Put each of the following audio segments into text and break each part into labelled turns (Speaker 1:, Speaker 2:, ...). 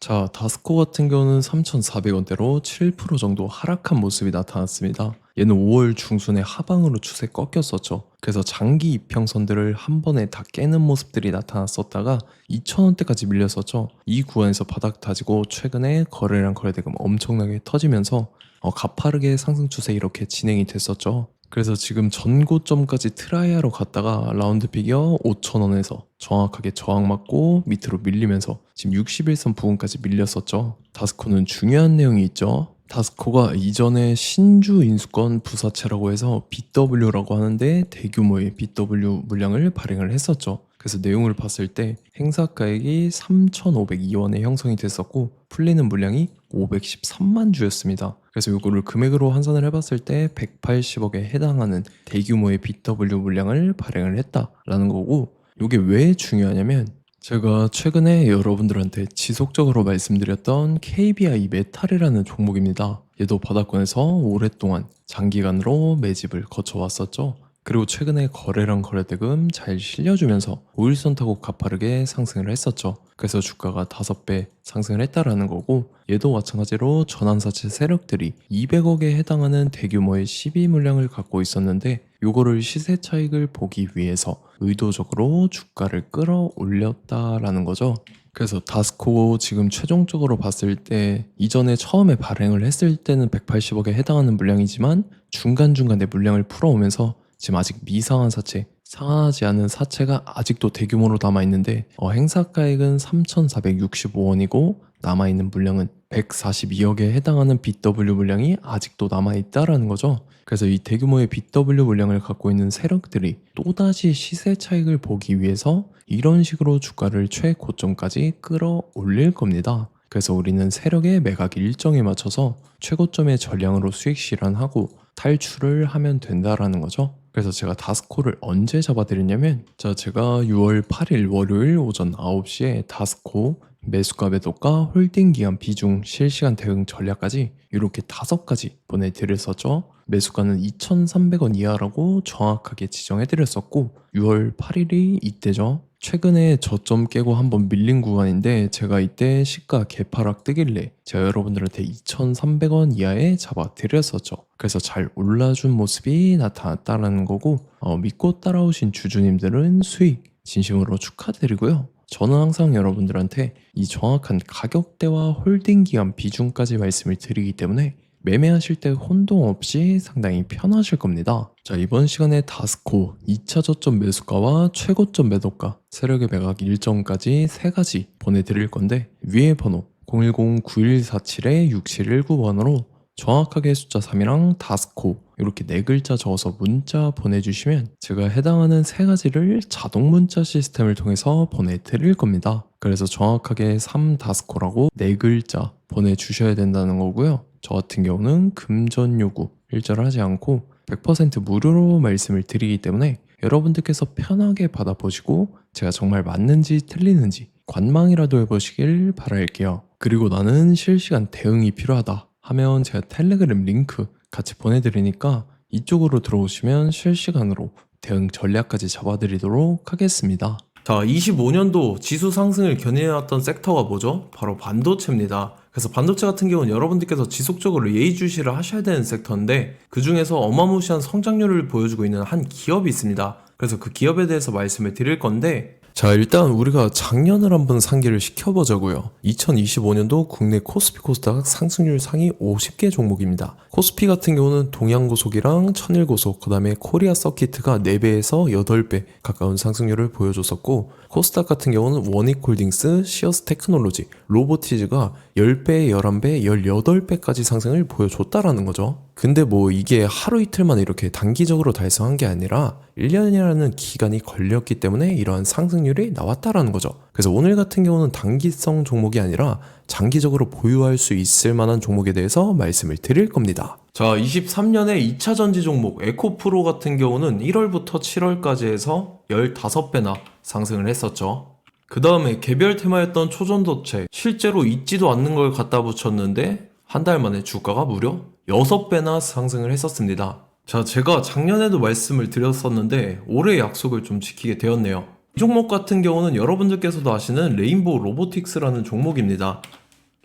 Speaker 1: 자, 다스코 같은 경우는 3,400원대로 7% 정도 하락한 모습이 나타났습니다. 얘는 5월 중순에 하방으로 추세 꺾였었죠. 그래서 장기 이평선들을 한 번에 다 깨는 모습들이 나타났었다가 2,000원대까지 밀렸었죠. 이 구간에서 바닥 다지고 최근에 거래량 거래대금 엄청나게 터지면서 가파르게 상승 추세 이렇게 진행이 됐었죠. 그래서 지금 전고점까지 트라이하러 갔다가 라운드 피겨 5,000원에서 정확하게 저항 맞고 밑으로 밀리면서 지금 61선 부근까지 밀렸었죠. 다스코는 중요한 내용이 있죠. 다스코가 이전에 신주 인수권 부사채라고 해서 BW라고 하는데 대규모의 BW 물량을 발행을 했었죠. 그래서 내용을 봤을 때 행사가액이 3,502원에 형성이 됐었고 풀리는 물량이 513만 주였습니다. 그래서 이거를 금액으로 환산을 해봤을 때 180억에 해당하는 대규모의 BW 물량을 발행을 했다라는 거고, 이게 왜 중요하냐면 제가 최근에 여러분들한테 지속적으로 말씀드렸던 KBI 메탈이라는 종목입니다. 얘도 바닥권에서 오랫동안 장기간으로 매집을 거쳐왔었죠. 그리고 최근에 거래량 거래대금 잘 실려주면서 5일선 타고 가파르게 상승을 했었죠. 그래서 주가가 5배 상승을 했다라는 거고, 얘도 마찬가지로 전환사채 세력들이 200억에 해당하는 대규모의 시비 물량을 갖고 있었는데, 요거를 시세 차익을 보기 위해서 의도적으로 주가를 끌어올렸다라는 거죠. 그래서 다스코 지금 최종적으로 봤을 때 이전에 처음에 발행을 했을 때는 180억에 해당하는 물량이지만 중간중간에 물량을 풀어오면서 지금 아직 미상한 사채, 상환하지 않은 사채가 아직도 대규모로 남아있는데 행사가액은 3,465원이고 남아있는 물량은 142억에 해당하는 BW 물량이 아직도 남아있다라는 거죠. 그래서 이 대규모의 BW 물량을 갖고 있는 세력들이 또다시 시세 차익을 보기 위해서 이런 식으로 주가를 최고점까지 끌어올릴 겁니다. 그래서 우리는 세력의 매각 일정에 맞춰서 최고점의 전량으로 수익 실현하고 탈출을 하면 된다라는 거죠. 그래서 제가 다스코를 언제 잡아드렸냐면, 제가 6월 8일 월요일 오전 9시에 다스코 매수가 매도가 홀딩 기간 비중 실시간 대응 전략까지 이렇게 5가지 보내드렸었죠. 매수가는 2,300원 이하라고 정확하게 지정해드렸었고 6월 8일이 이때죠. 최근에 저점 깨고 한번 밀린 구간인데 제가 이때 시가 개파락 뜨길래 제가 여러분들한테 2,300원 이하에 잡아드렸었죠. 그래서 잘 올라준 모습이 나타났다는 거고, 믿고 따라오신 주주님들은 수익 진심으로 축하드리고요. 저는 항상 여러분들한테 이 정확한 가격대와 홀딩 기간 비중까지 말씀을 드리기 때문에 매매하실 때 혼동 없이 상당히 편하실 겁니다. 자, 이번 시간에 다스코 2차 저점 매수가와 최고점 매도가, 세력의 매각 일정까지 3가지 보내드릴 건데, 위에 번호 010-9147-6719번으로 정확하게 숫자 3이랑 다스코 이렇게 4글자 적어서 문자 보내주시면 제가 해당하는 3가지를 자동 문자 시스템을 통해서 보내드릴 겁니다. 그래서 정확하게 3다스코라고 4글자 보내주셔야 된다는 거고요. 저 같은 경우는 금전 요구 일절하지 않고 100% 무료로 말씀을 드리기 때문에 여러분들께서 편하게 받아보시고 제가 정말 맞는지 틀리는지 관망이라도 해보시길 바랄게요. 그리고 나는 실시간 대응이 필요하다 하면 제가 텔레그램 링크 같이 보내드리니까 이쪽으로 들어오시면 실시간으로 대응 전략까지 잡아드리도록 하겠습니다. 자, 25년도 지수 상승을 견인해왔던 섹터가 뭐죠? 바로 반도체입니다. 그래서 반도체 같은 경우는 여러분들께서 지속적으로 예의주시를 하셔야 되는 섹터인데, 그 중에서 어마무시한 성장률을 보여주고 있는 한 기업이 있습니다. 그래서 그 기업에 대해서 말씀을 드릴 건데, 자, 일단 우리가 작년을 한번 상기를 시켜보자고요. 2025년도 국내 코스피 코스닥 상승률 상위 50개 종목입니다. 코스피 같은 경우는 동양고속이랑 천일고속, 그 다음에 코리아 서키트가 4배에서 8배 가까운 상승률을 보여줬었고, 코스닥 같은 경우는 원익홀딩스, 시어스 테크놀로지, 로보티즈가 10배, 11배, 18배까지 상승을 보여줬다라는 거죠. 근데 뭐 이게 하루 이틀만 이렇게 단기적으로 달성한 게 아니라 1년이라는 기간이 걸렸기 때문에 이러한 상승률이 나왔다라는 거죠. 그래서 오늘 같은 경우는 단기성 종목이 아니라 장기적으로 보유할 수 있을 만한 종목에 대해서 말씀을 드릴 겁니다. 자, 23년에 2차 전지 종목 에코프로 같은 경우는 1월부터 7월까지 해서 15배나 상승을 했었죠. 그 다음에 개별 테마였던 초전도체, 실제로 있지도 않는 걸 갖다 붙였는데 한 달 만에 주가가 무려 6배나 상승을 했었습니다. 자, 제가 작년에도 말씀을 드렸었는데 올해 약속을 좀 지키게 되었네요. 이 종목 같은 경우는 여러분들께서도 아시는 레인보우 로보틱스라는 종목입니다.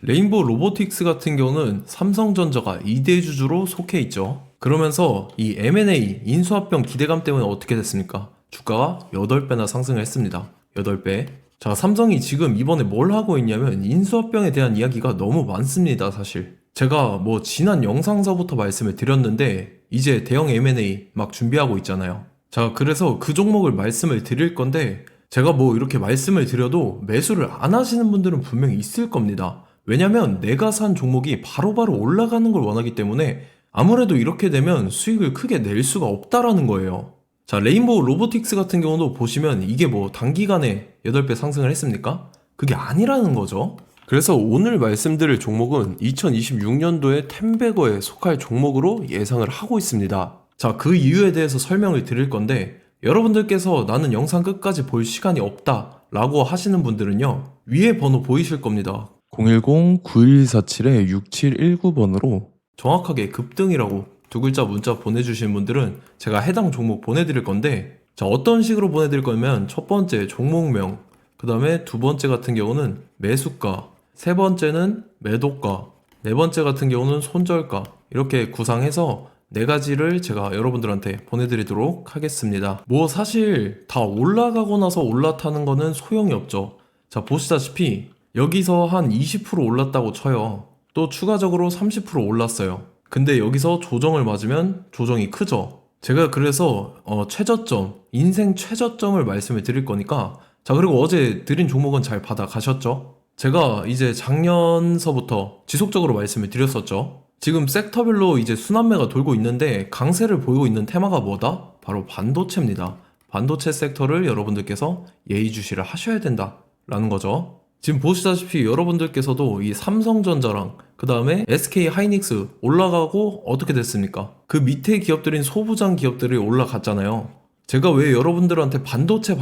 Speaker 1: 레인보우 로보틱스 같은 경우는 삼성전자가 2대 주주로 속해 있죠. 그러면서 이 M&A 인수합병 기대감 때문에 어떻게 됐습니까? 주가가 8배나 상승을 했습니다. 8배. 자, 삼성이 지금 이번에 뭘 하고 있냐면 인수합병에 대한 이야기가 너무 많습니다, 사실. 제가 뭐 지난 영상서부터 말씀을 드렸는데 이제 대형 M&A 막 준비하고 있잖아요. 자, 그래서 그 종목을 말씀을 드릴 건데 제가 뭐 이렇게 말씀을 드려도 매수를 안 하시는 분들은 분명히 있을 겁니다. 왜냐면 내가 산 종목이 바로바로 올라가는 걸 원하기 때문에 아무래도 이렇게 되면 수익을 크게 낼 수가 없다라는 거예요. 자, 레인보우 로보틱스 같은 경우도 보시면 이게 뭐 단기간에 8배 상승을 했습니까? 그게 아니라는 거죠. 그래서 오늘 말씀드릴 종목은 2026년도에 템베거에 속할 종목으로 예상을 하고 있습니다. 자, 그 이유에 대해서 설명을 드릴 건데 여러분들께서 나는 영상 끝까지 볼 시간이 없다 라고 하시는 분들은요, 위에 번호 보이실 겁니다. 010-9147-6719번으로 정확하게 급등이라고 두 글자 문자 보내주신 분들은 제가 해당 종목 보내드릴 건데, 자, 어떤 식으로 보내드릴 거냐면 첫 번째 종목명, 그 다음에 두 번째 같은 경우는 매수가, 세 번째는 매도가, 네 번째 같은 경우는 손절가, 이렇게 구상해서 네 가지를 제가 여러분들한테 보내드리도록 하겠습니다. 뭐 사실 다 올라가고 나서 올라타는 거는 소용이 없죠. 자, 보시다시피 여기서 한 20% 올랐다고 쳐요. 또 추가적으로 30% 올랐어요. 근데 여기서 조정을 맞으면 조정이 크죠. 제가 그래서 최저점, 인생 최저점을 말씀을 드릴 거니까, 자, 그리고 어제 드린 종목은 잘 받아가셨죠? 제가 이제 작년서부터 지속적으로 말씀을 드렸었죠. 지금 섹터별로 이제 순환매가 돌고 있는데 강세를 보이고 있는 테마가 뭐다? 바로 반도체입니다. 반도체 섹터를 여러분들께서 예의주시를 하셔야 된다라는 거죠. 지금 보시다시피 여러분들께서도 이 삼성전자랑 그 다음에 SK 하이닉스 올라가고 어떻게 됐습니까? 그 밑에 기업들인 소부장 기업들이 올라갔잖아요. 제가 왜 여러분들한테 반도체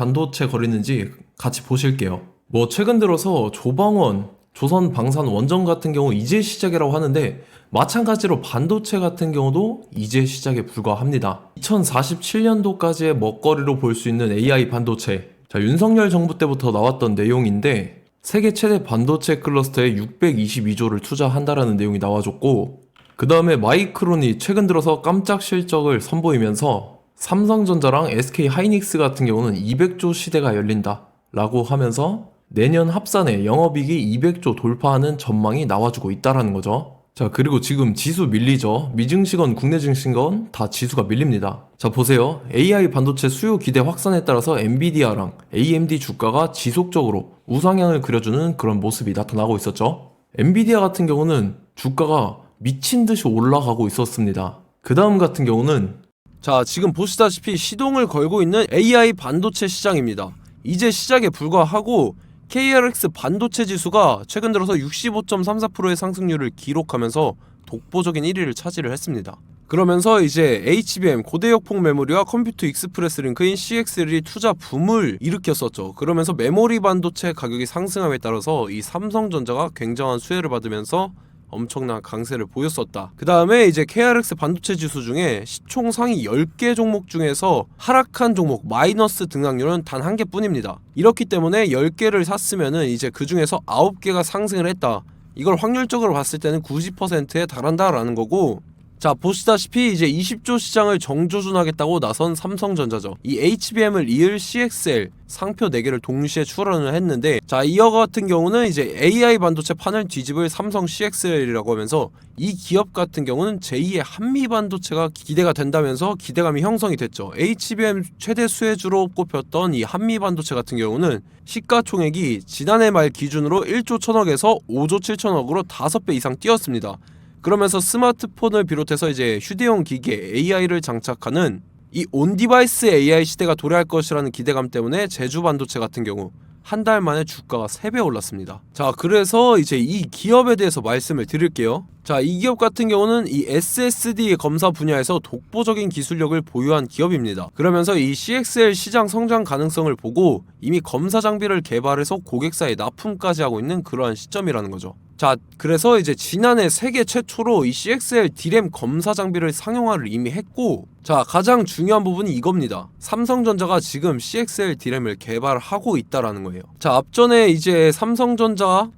Speaker 1: 거리는지 같이 보실게요. 뭐 최근 들어서 조방원, 조선방산 원전 같은 경우 이제 시작이라고 하는데 마찬가지로 반도체 같은 경우도 이제 시작에 불과합니다. 2047년도까지의 먹거리로 볼 수 있는 AI 반도체. 자, 윤석열 정부 때부터 나왔던 내용인데 세계 최대 반도체 클러스터에 622조를 투자한다라는 내용이 나와줬고, 그 다음에 마이크론이 최근 들어서 깜짝 실적을 선보이면서 삼성전자랑 SK 하이닉스 같은 경우는 200조 시대가 열린다 라고 하면서 내년 합산에 영업이익이 200조 돌파하는 전망이 나와주고 있다라는 거죠. 자, 그리고 지금 지수 밀리죠. 미증시건 국내 증시건 다 지수가 밀립니다. 자, 보세요. AI 반도체 수요 기대 확산에 따라서 엔비디아랑 AMD 주가가 지속적으로 우상향을 그려주는 그런 모습이 나타나고 있었죠. 엔비디아 같은 경우는 주가가 미친 듯이 올라가고 있었습니다. 그 다음 같은 경우는, 자, 지금 보시다시피 시동을 걸고 있는 AI 반도체 시장입니다. 이제 시작에 불과하고 KRX 반도체 지수가 최근 들어서 65.34%의 상승률을 기록하면서 독보적인 1위를 차지를 했습니다. 그러면서 이제 HBM 고대역폭 메모리와 컴퓨터 익스프레스 링크인 CXL이 투자 붐을 일으켰었죠. 그러면서 메모리 반도체 가격이 상승함에 따라서 이 삼성전자가 굉장한 수혜를 받으면서 엄청난 강세를 보였었다. 그 다음에 이제 KRX 반도체 지수 중에 시총 상위 10개 종목 중에서 하락한 종목 마이너스 등락률은 단 1개뿐입니다. 이렇기 때문에 10개를 샀으면은 이제 그 중에서 9개가 상승을 했다. 이걸 확률적으로 봤을 때는 90%에 달한다라는 거고, 자, 보시다시피 이제 20조 시장을 정조준하겠다고 나선 삼성전자죠. 이 HBM을 이을 CXL 상표 4개를 동시에 출원을 했는데, 자, 이어 같은 경우는 이제 AI 반도체 판을 뒤집을 삼성 CXL이라고 하면서 이 기업 같은 경우는 제2의 한미 반도체가 기대가 된다면서 기대감이 형성이 됐죠. HBM 최대 수혜주로 꼽혔던 이 한미 반도체 같은 경우는 시가총액이 지난해 말 기준으로 1조 1000억에서 5조 7천억으로 5배 이상 뛰었습니다. 그러면서 스마트폰을 비롯해서 이제 휴대용 기기에 AI를 장착하는 이 온디바이스 AI 시대가 도래할 것이라는 기대감 때문에 제주 반도체 같은 경우 한 달 만에 주가가 3배 올랐습니다. 자, 그래서 이제 이 기업에 대해서 말씀을 드릴게요. 자, 이 기업 같은 경우는 이 SSD 검사 분야에서 독보적인 기술력을 보유한 기업입니다. 그러면서 이 CXL 시장 성장 가능성을 보고 이미 검사 장비를 개발해서 고객사에 납품까지 하고 있는 그러한 시점이라는 거죠.
Speaker 2: 자, 그래서 이제 지난해 세계 최초로 이 CXL D램 검사 장비를 상용화를 이미 했고, 자, 가장 중요한 부분이 이겁니다. 삼성전자가 지금 CXL D램을 개발하고 있다라는 거예요. 자, 앞전에 이제 삼성전자가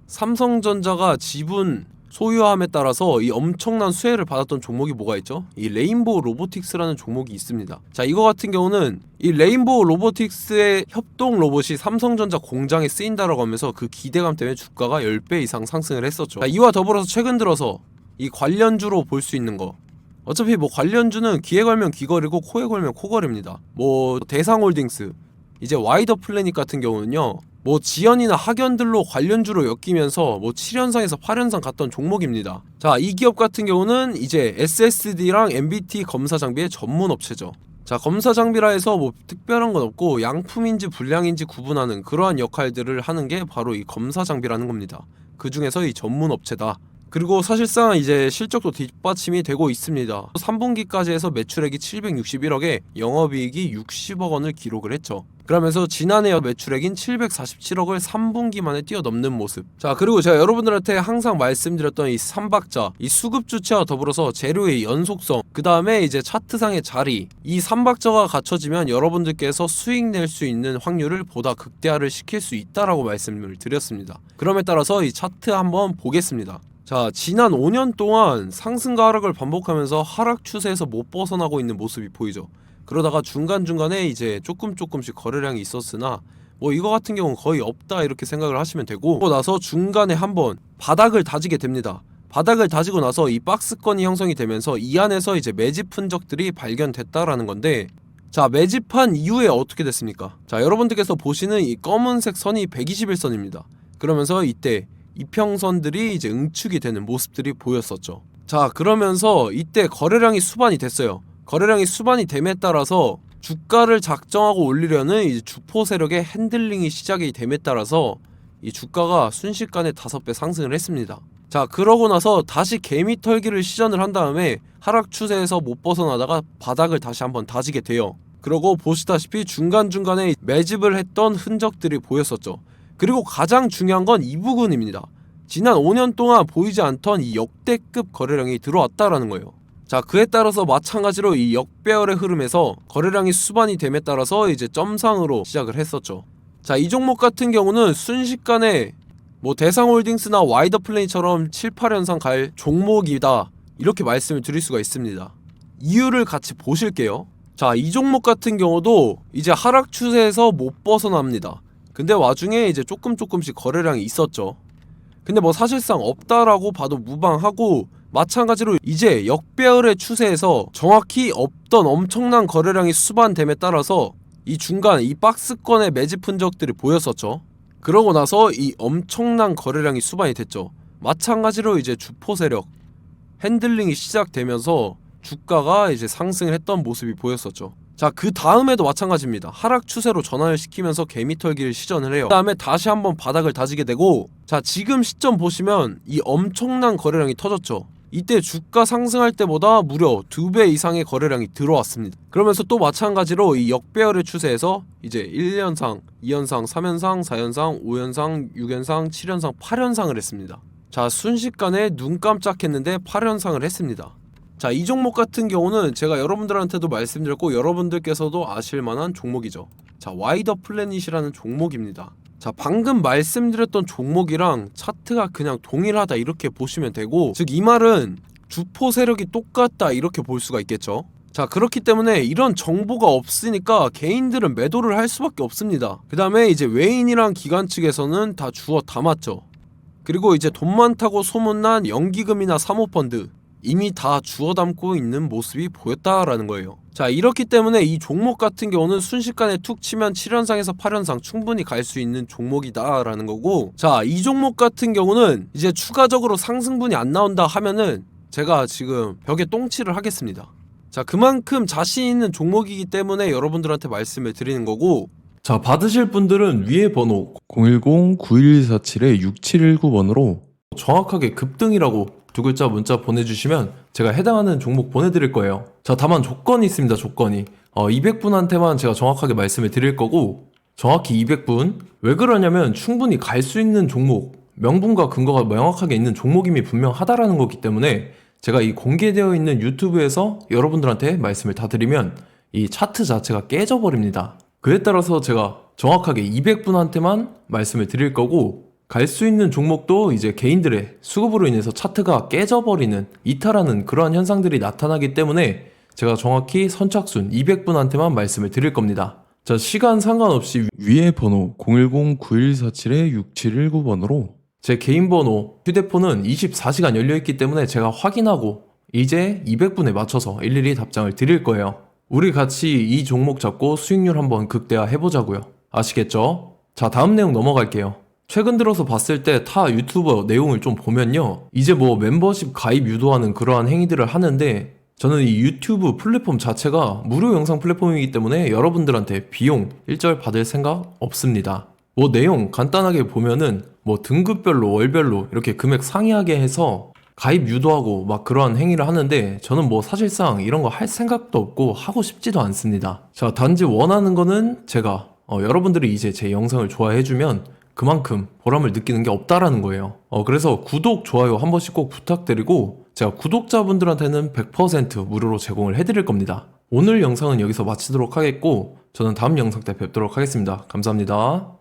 Speaker 2: 지분 소유함에 따라서 이 엄청난 수혜를 받았던 종목이 뭐가 있죠? 이 레인보우 로보틱스라는 종목이 있습니다. 자, 이거 같은 경우는 이 레인보우 로보틱스의 협동 로봇이 삼성전자 공장에 쓰인다라고 하면서 그 기대감 때문에 주가가 10배 이상 상승을 했었죠. 자, 이와 더불어서 최근 들어서 이 관련주로 볼 수 있는 거, 어차피 뭐 관련주는 귀에 걸면 귀걸이고 코에 걸면 코걸입니다. 뭐 대상홀딩스, 이제 와이더 플래닛 같은 경우는요, 뭐 지연이나 학연들로 관련주로 엮이면서 뭐 7연상에서 8연상 갔던 종목입니다. 자, 이 기업 같은 경우는 이제 SSD랑 MBT 검사 장비의 전문 업체죠. 자, 검사 장비라 해서 뭐 특별한 건 없고 양품인지 불량인지 구분하는 그러한 역할들을 하는 게 바로 이 검사 장비라는 겁니다. 그 중에서 이 전문 업체다. 그리고 사실상 이제 실적도 뒷받침이 되고 있습니다. 3분기까지 해서 매출액이 761억에 영업이익이 60억 원을 기록을 했죠. 그러면서 지난해 매출액인 747억을 3분기 만에 뛰어넘는 모습. 자, 그리고 제가 여러분들한테 항상 말씀드렸던 이 3박자, 이 수급 주체와 더불어서 재료의 연속성, 그 다음에 이제 차트상의 자리, 이 3박자가 갖춰지면 여러분들께서 수익 낼 수 있는 확률을 보다 극대화를 시킬 수 있다라고 말씀을 드렸습니다. 그럼에 따라서 이 차트 한번 보겠습니다. 자, 지난 5년 동안 상승과 하락을 반복하면서 하락 추세에서 못 벗어나고 있는 모습이 보이죠. 그러다가 중간중간에 이제 조금씩 거래량이 있었으나 뭐 이거 같은 경우는 거의 없다 이렇게 생각을 하시면 되고, 그러고 나서 중간에 한번 바닥을 다지게 됩니다. 바닥을 다지고 나서 이 박스권이 형성이 되면서 이 안에서 이제 매집 흔적들이 발견됐다라는 건데, 자, 매집한 이후에 어떻게 됐습니까? 자, 여러분들께서 보시는 이 검은색 선이 121선입니다. 그러면서 이때 이평선들이 이제 응축이 되는 모습들이 보였었죠. 자, 그러면서 이때 거래량이 수반이 됐어요. 거래량이 수반이 됨에 따라서 주가를 작정하고 올리려는 이제 주포 세력의 핸들링이 시작이 됨에 따라서 이 주가가 순식간에 5배 상승을 했습니다. 자, 그러고 나서 다시 개미 털기를 시전을 한 다음에 하락 추세에서 못 벗어나다가 바닥을 다시 한번 다지게 돼요. 그러고 보시다시피 중간중간에 매집을 했던 흔적들이 보였었죠. 그리고 가장 중요한 건 이 부분입니다. 지난 5년 동안 보이지 않던 이 역대급 거래량이 들어왔다라는 거예요. 자, 그에 따라서 마찬가지로 이 역배열의 흐름에서 거래량이 수반이 됨에 따라서 이제 점상으로 시작을 했었죠. 자, 이 종목 같은 경우는 순식간에 뭐 대상홀딩스나 와이더 플레이처럼 7, 8연상 갈 종목이다 이렇게 말씀을 드릴 수가 있습니다. 이유를 같이 보실게요. 자, 이 종목 같은 경우도 이제 하락 추세에서 못 벗어납니다. 근데 와중에 이제 조금씩 거래량이 있었죠. 근데 뭐 사실상 없다라고 봐도 무방하고, 마찬가지로 이제 역배열의 추세에서 정확히 없던 엄청난 거래량이 수반됨에 따라서 이 중간 이 박스권의 매집 흔적들이 보였었죠. 그러고 나서 이 엄청난 거래량이 수반이 됐죠. 마찬가지로 이제 주포 세력 핸들링이 시작되면서 주가가 이제 상승을 했던 모습이 보였었죠. 자, 그 다음에도 마찬가지입니다. 하락 추세로 전환을 시키면서 개미털기를 시전을 해요. 그 다음에 다시 한번 바닥을 다지게 되고, 자, 지금 시점 보시면 이 엄청난 거래량이 터졌죠. 이때 주가 상승할 때보다 무려 2배 이상의 거래량이 들어왔습니다. 그러면서 또 마찬가지로 이 역배열의 추세에서 이제 1연상, 2연상, 3연상, 4연상, 5연상, 6연상, 7연상, 8연상을 했습니다. 자, 순식간에 눈 깜짝했는데 8연상을 했습니다. 자, 이 종목 같은 경우는 제가 여러분들한테도 말씀드렸고 여러분들께서도 아실만한 종목이죠. 자, 와이더 플래닛이라는 종목입니다. 자, 방금 말씀드렸던 종목이랑 차트가 그냥 동일하다 이렇게 보시면 되고, 즉 이 말은 주포 세력이 똑같다 이렇게 볼 수가 있겠죠. 자, 그렇기 때문에 이런 정보가 없으니까 개인들은 매도를 할 수밖에 없습니다. 그 다음에 이제 외인이랑 기관 측에서는 다 주워 담았죠. 그리고 이제 돈 많다고 소문난 연기금이나 사모펀드 이미 다 주워 담고 있는 모습이 보였다라는 거예요. 자, 이렇기 때문에 이 종목 같은 경우는 순식간에 툭 치면 7연상에서 8연상 충분히 갈 수 있는 종목이다 라는 거고, 자, 이 종목 같은 경우는 이제 추가적으로 상승분이 안 나온다 하면은 제가 지금 벽에 똥칠을 하겠습니다. 자, 그만큼 자신 있는 종목이기 때문에 여러분들한테 말씀을 드리는 거고,
Speaker 1: 자, 받으실 분들은 위에 번호 010-9147-6719번으로 정확하게 급등이라고 두 글자 문자 보내주시면 제가 해당하는 종목 보내드릴 거예요. 자, 다만 조건이 있습니다. 조건이 200분한테만 제가 정확하게 말씀을 드릴 거고, 정확히 200분. 왜 그러냐면 충분히 갈 수 있는 종목 명분과 근거가 명확하게 있는 종목임이 분명하다라는 거기 때문에 제가 이 공개되어 있는 유튜브에서 여러분들한테 말씀을 다 드리면 이 차트 자체가 깨져버립니다. 그에 따라서 제가 정확하게 200분한테만 말씀을 드릴 거고, 갈 수 있는 종목도 이제 개인들의 수급으로 인해서 차트가 깨져버리는, 이탈하는 그러한 현상들이 나타나기 때문에 제가 정확히 선착순 200분한테만 말씀을 드릴 겁니다. 자, 시간 상관없이 위에 번호 010-9147-6719번으로 제 개인 번호, 휴대폰은 24시간 열려있기 때문에 제가 확인하고 이제 200분에 맞춰서 일일이 답장을 드릴 거예요. 우리 같이 이 종목 잡고 수익률 한번 극대화 해보자고요. 아시겠죠? 자, 다음 내용 넘어갈게요. 최근 들어서 봤을 때 타 유튜버 내용을 좀 보면요, 이제 뭐 멤버십 가입 유도하는 그러한 행위들을 하는데, 저는 이 유튜브 플랫폼 자체가 무료 영상 플랫폼이기 때문에 여러분들한테 비용 일절 받을 생각 없습니다. 뭐 내용 간단하게 보면은 뭐 등급별로 월별로 이렇게 금액 상이하게 해서 가입 유도하고 막 그러한 행위를 하는데, 저는 뭐 사실상 이런 거 할 생각도 없고 하고 싶지도 않습니다. 자, 단지 원하는 거는 제가 여러분들이 이제 제 영상을 좋아해주면 그만큼 보람을 느끼는 게 없다라는 거예요. 그래서 구독, 좋아요 한 번씩 꼭 부탁드리고, 제가 구독자분들한테는 100% 무료로 제공을 해드릴 겁니다. 오늘 영상은 여기서 마치도록 하겠고, 저는 다음 영상 때 뵙도록 하겠습니다. 감사합니다.